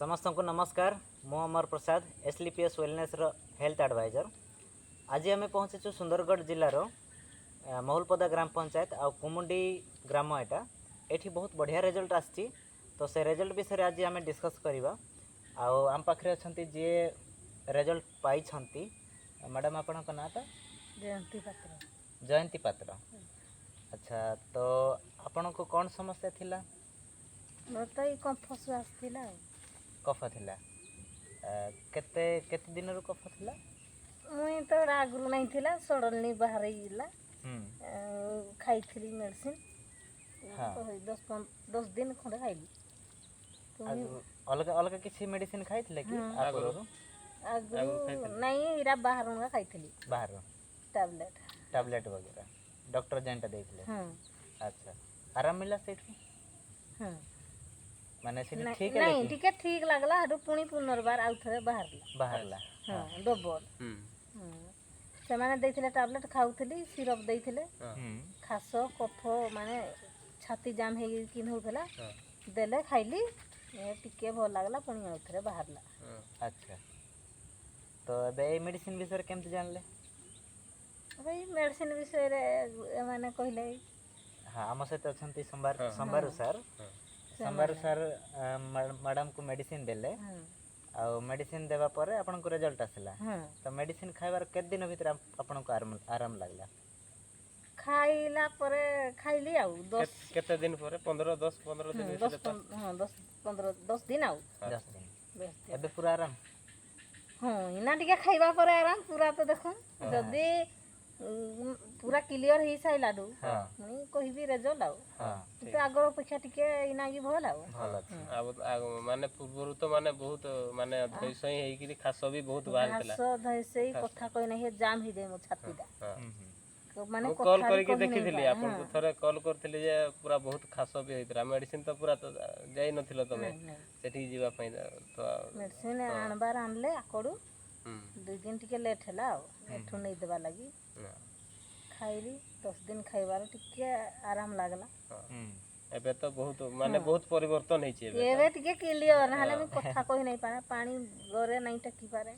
समस्त को नमस्कार। मु अमर प्रसाद एसलीपीएस वेलनेस हेल्थ एडवाइजर। आज आम पहुँचीचु सुंदरगढ़ जिलार महुलपदा ग्राम पंचायत आ कुमुंडी ग्राम यहाँ ये बहुत बढ़िया रिजल्ट आसी। तो से रिजल्ट विषय आज आम डिस्कस करवा। आम पाखे अच्छा जी रिजल्ट पाई मैडम आपण ना तो जयंती पात्र। जयंती पात्र। अच्छा तो आपण को कौन समस्या थिला? मोर तो ये कफ आसला। कफ थिला केते केते दिन रो कफ थिला? मुई तो आगु नहीं थिला सडनली बाहर गला। खाई मेडिसिन। हाँ। तो 10 दिन खंडे खाइली। अलग अलग किसी मेडिसिन खाई थिले कि आगु नहीं इरा बाहर खाई बाहर टैबलेट टैबलेट वगैरह डॉक्टर जेंटा देथिले? हां। अच्छा आराम मिला सेठू? हां माने से ठीक है नहीं ठीक है ठीक लागला हरु पुणी पुनर्बार आउ थरे बाहरला। हां डबल से माने देथिले टैबलेट खाउथली सिरप देथिले। खास कफ माने छाती जाम हे किन होथला देले खाइली टिके भल लागला पुणी आउ थरे बाहरला। अच्छा तो बे मेडिसिन विषय केमते जानले? भाई मेडिसिन विषय रे माने कहले। हां हम सहित अछंती संबार सर मैडम को मेडिसिन देले आ मेडिसिन देवा परे आपन को रिजल्ट आसला। तो मेडिसिन खाइबार केत दिन भीतर आपन को आराम लागला? खाइला परे खाइली आउ 10 केते दिन परे 15 दिन 10 दिन आउ 10 दिन एबे पूरा आराम? हां इना टिके खाइबा परे आराम पूरा तो देखो जदी पूरा क्लियर ही साइला दु मुई कहिबी रिजल्ट आउ। तो आगर अपेक्षा टिके इना की भल आउ भल अछि। अब माने पूर्वरु तो माने बहुत माने धैसई हेई कि खास भी बहुत बाहर थिला। खास धैसई कथा कहि नहीं जाम ही दे मो छातीटा। माने कॉल करके देखिथिली आपन को थरे कॉल करथिली जे पूरा बहुत खास भी होइतरा मेडिसिन तो पूरा तो जाई नथिलो तमे सेठी जीवा पई तो मेडिसिन आनबार आनले आकड़ू 2 दिन टिके लेट हला एठू नहीं देबा लगी खाइली 10 दिन खाइबार टिके आराम लागला। एबे तो बहुत माने बहुत परिवर्तन हेछि एबे टिके क्लियर नाले मैं कथा कहि नहीं पारे पानी गरे नहीं टकी पारे।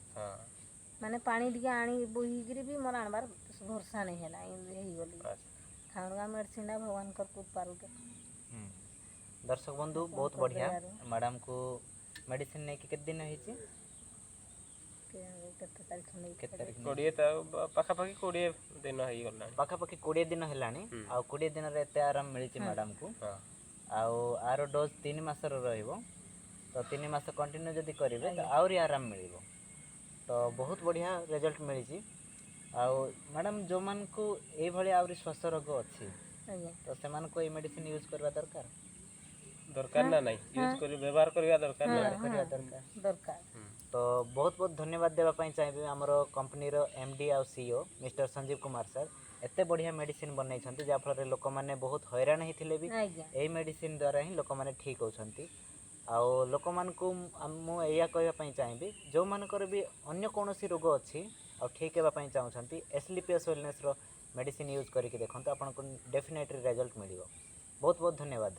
माने पानी टिके आनी बोही गिरी भी मोर आनबार भरोसा नहीं हैला एही बोली खाणगा मेडिसिन भगवान कर कृपा रुके। दर्शक बंधु बहुत बढ़िया मैडम को मेडिसिन नहीं कि दिन हेछि कोड़िए पाखापाखि 20 दिन हो गला पाखापाखि 20 दिन हेलानी आ 20 दिन रे एते आराम मिली मैडम को आरो डोज 3 मास रहिबो। तो 3 मास कंटिन्यू जदी करिवे तो आउरी आराम मिलिबो। तो बहुत बढ़िया रिजल्ट मिली। आ मैडम जो मान को ए भली आउरी श्वास रोग अछि तो से मान को ए मेडिसिन यूज करबा दरकार ना नहीं यूज करी व्यवहार करबा दरकार। तो बहुत बहुत धन्यवाद देवा पई चाहिए हमर कंपनी रो एमडी आ CEO mister Sanjeev Kumar sir एते बढ़िया मेडिसिन बनई छंती जा फल रे लोक माने बहुत हैरान हिथिले भी एई मेडिसिन द्वारा ही लोक माने ठीक होछंती। आ लोक मान को मु एया कहबा पई चाहिए जो मानकर भी अन्य कोनोसी रोग अछि आ ठीक हेबा पई चाहछंती एसलीपीएस वेलनेस रो मेडिसिन यूज करके देखंतु आपन को डेफिनेटली रिजल्ट मिलिबो। बहुत बहुत धन्यवाद।